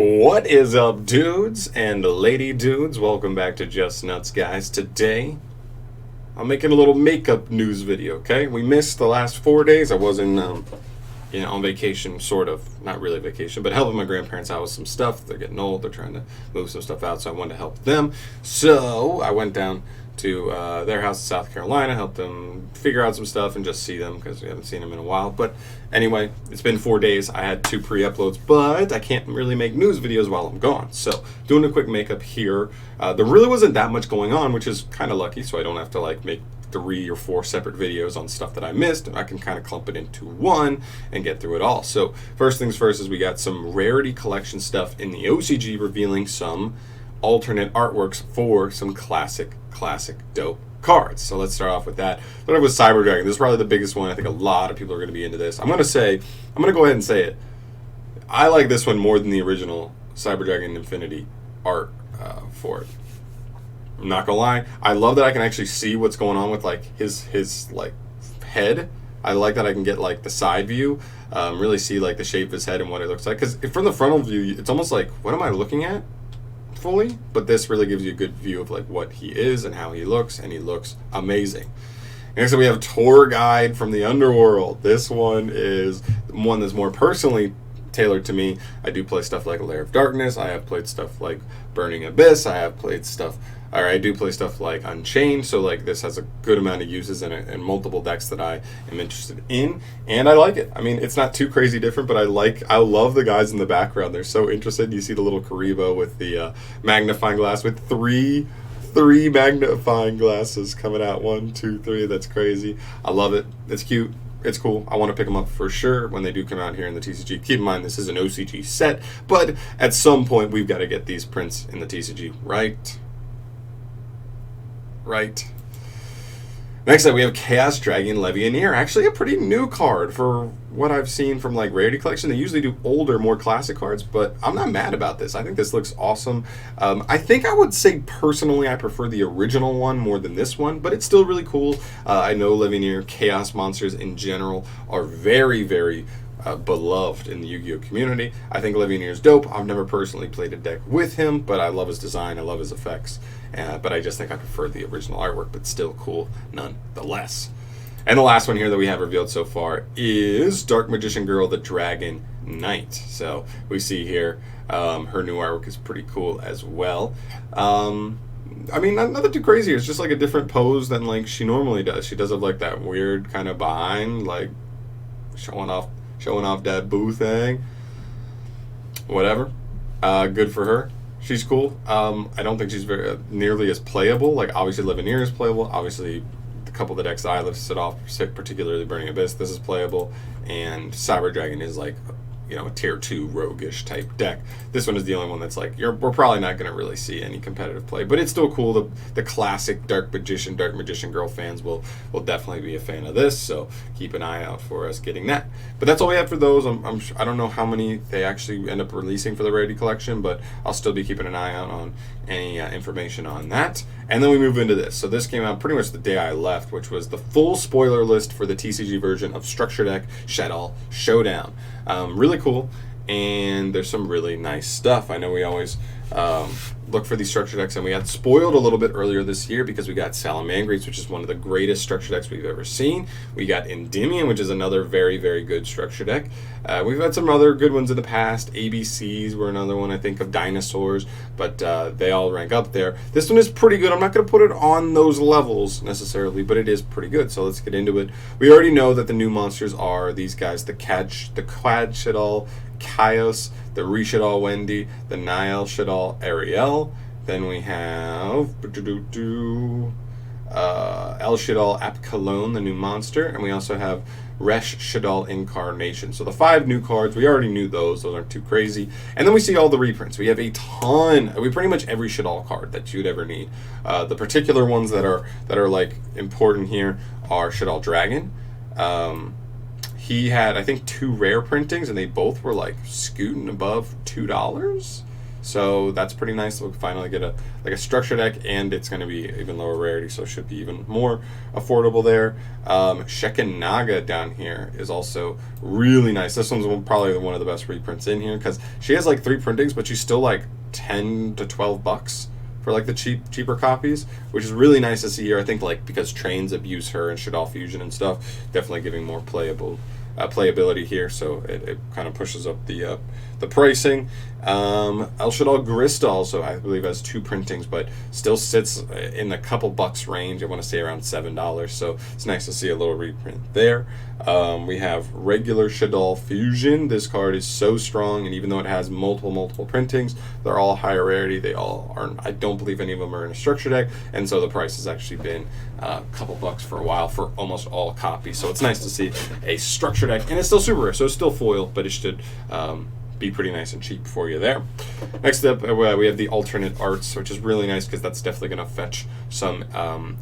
What is up, dudes and lady dudes? Welcome back to Just Nuts, guys. Today, I'm making a little makeup news video, okay? We missed the last 4 days. I was on vacation, sort of. Not really vacation, but helping my grandparents out with some stuff. They're getting old. They're trying to move some stuff out, so I wanted to help them. So I went down to their house in South Carolina, help them figure out some stuff and just see them because we haven't seen them in a while. But anyway, it's been 4 days. I had 2 pre-uploads, but I can't really make news videos while I'm gone. So doing a quick makeup here. There really wasn't that much going on, which is kind of lucky, so I don't have to like make 3 or 4 separate videos on stuff that I missed. I can kind of clump it into one and get through it all. So first things first is we got some rarity collection stuff in the OCG revealing some alternate artworks for some classic dope cards. So let's start off with that. Start off with Cyber Dragon. This is probably the biggest one. I think a lot of people are going to be into this. I'm going to go ahead and say it. I like this one more than the original Cyber Dragon Infinity art for it. I'm not gonna lie. I love that I can actually see what's going on with like his like head. I like that I can get like the side view, really see like the shape of his head and what it looks like. Because from the frontal view, it's almost like, what am I looking at fully? But this really gives you a good view of like what he is and how he looks, and he looks amazing. Next up, we have Tour Guide from the Underworld. This one is one that's more personally tailored to me. I do play stuff like Lair of Darkness. I have played stuff like Burning Abyss. I do play stuff like Unchained, so like this has a good amount of uses in multiple decks that I am interested in, and I like it. I mean, it's not too crazy different, but I love the guys in the background. They're so interested. You see the little Karibo with the magnifying glass with three magnifying glasses coming out. 1, 2, 3. That's crazy. I love it. It's cute. It's cool. I want to pick them up for sure when they do come out here in the TCG. Keep in mind, this is an OCG set, but at some point, we've got to get these prints in the TCG, right? Right. Next up, we have Chaos Dragon Levianeer. Actually, a pretty new card for what I've seen from like Rarity Collection. They usually do older, more classic cards, but I'm not mad about this. I think this looks awesome. I think I would say personally I prefer the original one more than this one, but it's still really cool. I know Levianeer Chaos monsters in general are very, very beloved in the Yu-Gi-Oh community. I think Levianeer is dope. I've never personally played a deck with him, but I love his design. I love his effects. But I just think I prefer the original artwork, but still cool nonetheless. And the last one here that we have revealed so far is Dark Magician Girl, the Dragon Knight. So we see here her new artwork is pretty cool as well. I mean, nothing too crazy. It's just like a different pose than like she normally does. She does have like that weird kind of behind, like showing off that boo thing. Whatever. Good for her. She's cool. I don't think she's very nearly as playable. Like obviously Levianeer is playable. Obviously a couple of the decks that I listed off, particularly Burning Abyss, this is playable. And Cyber Dragon is like, a tier 2 roguish type deck. This one is the only one that's like we're probably not going to really see any competitive play, but it's still cool. The classic Dark Magician Girl fans will definitely be a fan of this, so keep an eye out for us getting that. But that's all we have for those. I don't know how many they actually end up releasing for the Rarity Collection, but I'll still be keeping an eye out on any information on that. And then we move into this. So this came out pretty much the day I left, which was the full spoiler list for the TCG version of Structure Deck SHADDOLL Showdown. Really cool, and there's some really nice stuff. I know we always look for these structure decks, and we got spoiled a little bit earlier this year because we got Salamangreats, which is one of the greatest structure decks we've ever seen. We got Endymion, which is another very, very good structure deck. We've had some other good ones in the past. ABCs were another one, I think, of dinosaurs, but they all rank up there. This one is pretty good. I'm not going to put it on those levels necessarily, but it is pretty good, so let's get into it. We already know that the new monsters are these guys, the Quad Shaddoll Chaos, the Reshaddoll Wendy, the Nile Shaddoll Ariel. Then we have El Shaddoll Apkalone, the new monster, and we also have Resh Shaddoll Incarnation. So the 5 new cards, we already knew those aren't too crazy. And then we see all the reprints. We have a ton, pretty much every Shaddoll card that you'd ever need. The particular ones that are like important here are Shaddoll Dragon. He had, I think, 2 rare printings, and they both were like scooting above $2. So that's pretty nice. We'll finally get a structure deck, and it's going to be even lower rarity, so it should be even more affordable there. Shekinaga down here is also really nice. This one's probably one of the best reprints in here because she has like 3 printings, but she's still like $10 to $12 for like the cheaper copies, which is really nice to see here. I think like because trains abuse her and Shaddol Fusion and stuff, definitely giving more playability here, so it kind of pushes up the pricing. El Shaddol Grista also, I believe, has 2 printings, but still sits in the couple bucks range. I want to say around $7, so it's nice to see a little reprint there. We have regular Shaddol Fusion. This card is so strong, and even though it has multiple printings, they're all higher rarity. They all are. I don't believe any of them are in a structure deck, and so the price has actually been a couple bucks for a while for almost all copies. So it's nice to see a structure deck, and it's still super rare, so it's still foil, but it should be pretty nice and cheap for you there. Next up, we have the alternate arts, which is really nice because that's definitely going to fetch some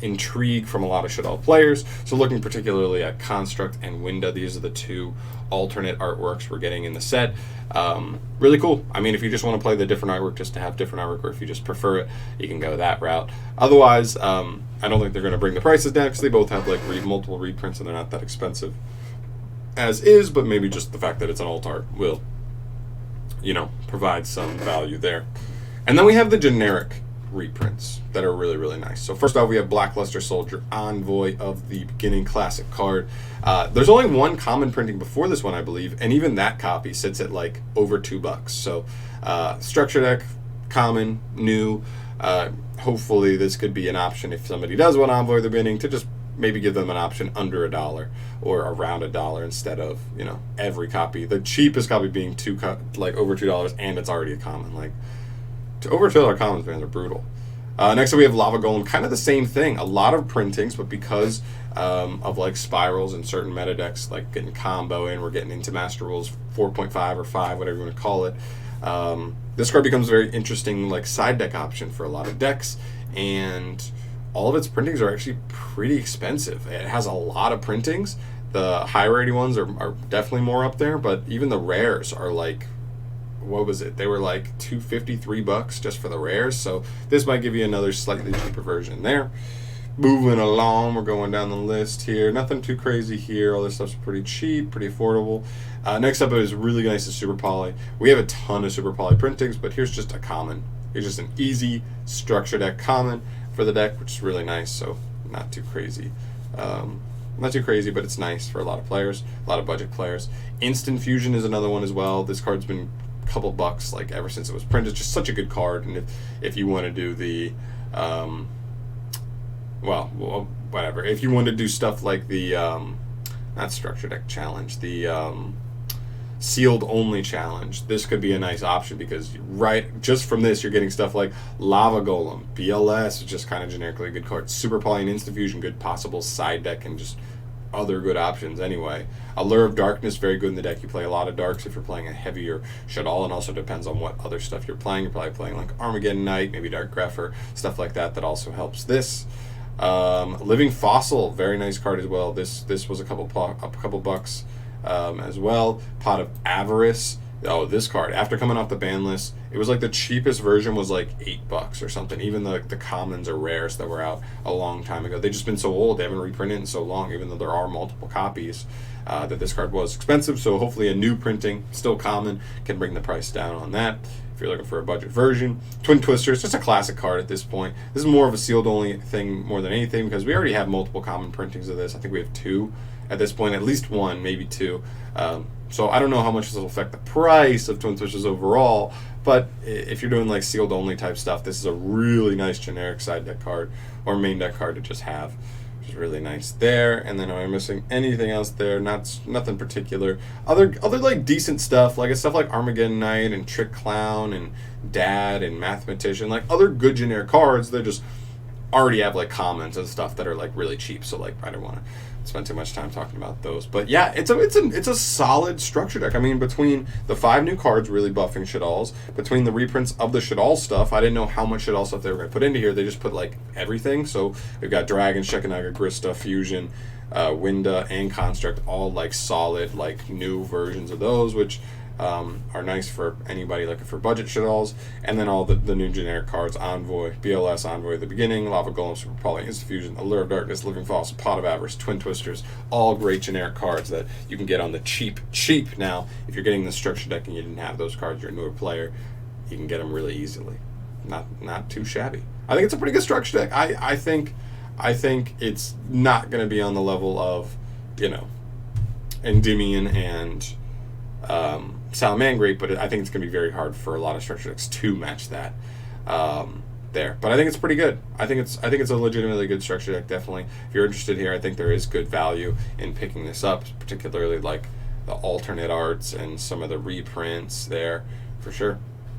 intrigue from a lot of Shaddol players. So looking particularly at Construct and Winda, these are the 2 alternate artworks we're getting in the set. Really cool. I mean, if you just want to play the different artwork just to have different artwork, or if you just prefer it, you can go that route. Otherwise, I don't think they're going to bring the prices down because they both have like multiple reprints and they're not that expensive as is, but maybe just the fact that it's an alt art will, provide some value there. And then we have the generic reprints that are really nice. So first off, we have Blackluster Soldier, Envoy of the beginning classic card. There's only 1 common printing before this one, I believe, and even that copy sits at like over $2. So structure deck, common, new. Hopefully this could be an option if somebody does want Envoy at the beginning to just maybe give them an option under $1 or around $1 instead of every copy. The cheapest copy being over $2, and it's already a common. Like over $2 commons, man, are brutal. Next up we have Lava Golem, kind of the same thing. A lot of printings, but because of like spirals and certain meta decks, like getting combo in, we're getting into Master Rules 4.5 or 5, whatever you want to call it. This card becomes a very interesting like side deck option for a lot of decks, and all of its printings are actually pretty expensive. It has a lot of printings. The high rarity ones are definitely more up there, but even the rares are like, what was it? They were like $2.50, $3 just for the rares. So this might give you another slightly cheaper version there. Moving along, we're going down the list here. Nothing too crazy here. All this stuff's pretty cheap, pretty affordable. Next up is really nice is Super Poly. We have a ton of Super Poly printings, but here's just a common. Here's just an easy structure deck common for the deck, which is really nice. So not too crazy. Not too crazy, but it's nice for a lot of players, a lot of budget players. Instant Fusion is another one as well. This card's been a couple bucks like ever since it was printed. It's just such a good card, and if you want to do the well, whatever. If you want to do stuff like the not structure deck challenge, the sealed only challenge, this could be a nice option because just from this you're getting stuff like Lava Golem, BLS, which is kind of generically a good card, Super Poly and Instant Fusion, good possible side deck, and just other good options anyway. Allure of Darkness, very good in the deck. You play a lot of darks if you're playing a heavier Shaddol, and also depends on what other stuff you're playing. You're probably playing like Armageddon Knight, maybe Dark Grepher, stuff like that also helps this. Living Fossil, very nice card as well. This was a couple bucks as well. Pot of Avarice. Oh, this card, after coming off the ban list, it was like the cheapest version was like $8 or something. Even the commons or rares that were out a long time ago, they've just been so old, they haven't reprinted in so long, even though there are multiple copies, that this card was expensive. So hopefully a new printing, still common, can bring the price down on that if you're looking for a budget version. Twin Twister is just a classic card at this point. This is more of a sealed only thing more than anything because we already have multiple common printings of this. I think we have 2 at this point, at least 1, maybe 2. So I don't know how much this will affect the price of Twin Twisters overall, but if you're doing like sealed only type stuff, this is a really nice generic side deck card or main deck card to just have, which is really nice there. And then am I missing anything else there? Nothing particular. Other like decent stuff, like stuff like Armageddon Knight and Trick Clown and Dad and Mathematician, like other good generic cards. They just already have like commons and stuff that are like really cheap. So like I don't want to spend too much time talking about those, but yeah, it's a solid structure deck. I mean, between the 5 new cards really buffing Shaddolls, between the reprints of the Shaddol stuff, I didn't know how much Shaddol stuff they were going to put into here. They just put like everything. So we've got Dragon, Shekinaga, Grista, Fusion, Winda, and Construct, all like solid like new versions of those, which are nice for anybody looking for budget SHADDOLLs. And then all the new generic cards, Envoy, BLS, Envoy at the beginning, Lava Golem, Super Poly, Instant Fusion, Allure of Darkness, Living Fossil, Pot of Avarice, Twin Twisters, all great generic cards that you can get on the cheap. Now, if you're getting the structure deck and you didn't have those cards, you're a newer player, you can get them really easily. Not too shabby. I think it's a pretty good structure deck. I think it's not going to be on the level of, Endymion and Salamangreat, but I think it's going to be very hard for a lot of structure decks to match that there. But I think it's pretty good. I think it's a legitimately good structure deck, definitely. If you're interested here, I think there is good value in picking this up, particularly like the alternate arts and some of the reprints there, for sure.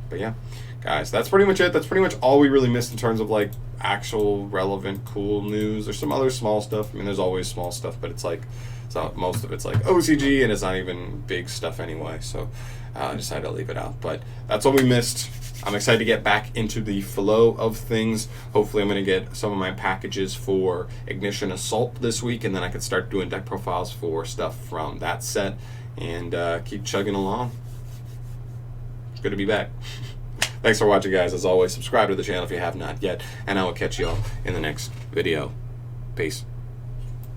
But yeah, guys, that's pretty much it. That's pretty much all we really missed in terms of like actual relevant cool news. There's some other small stuff. I mean, there's always small stuff, but it's like, so most of it's like OCG, and it's not even big stuff anyway. So I decided to leave it out. But that's what we missed. I'm excited to get back into the flow of things. Hopefully I'm going to get some of my packages for Ignition Assault this week, and then I can start doing deck profiles for stuff from that set and keep chugging along. It's good to be back. Thanks for watching, guys. As always, subscribe to the channel if you have not yet, and I will catch you all in the next video. Peace.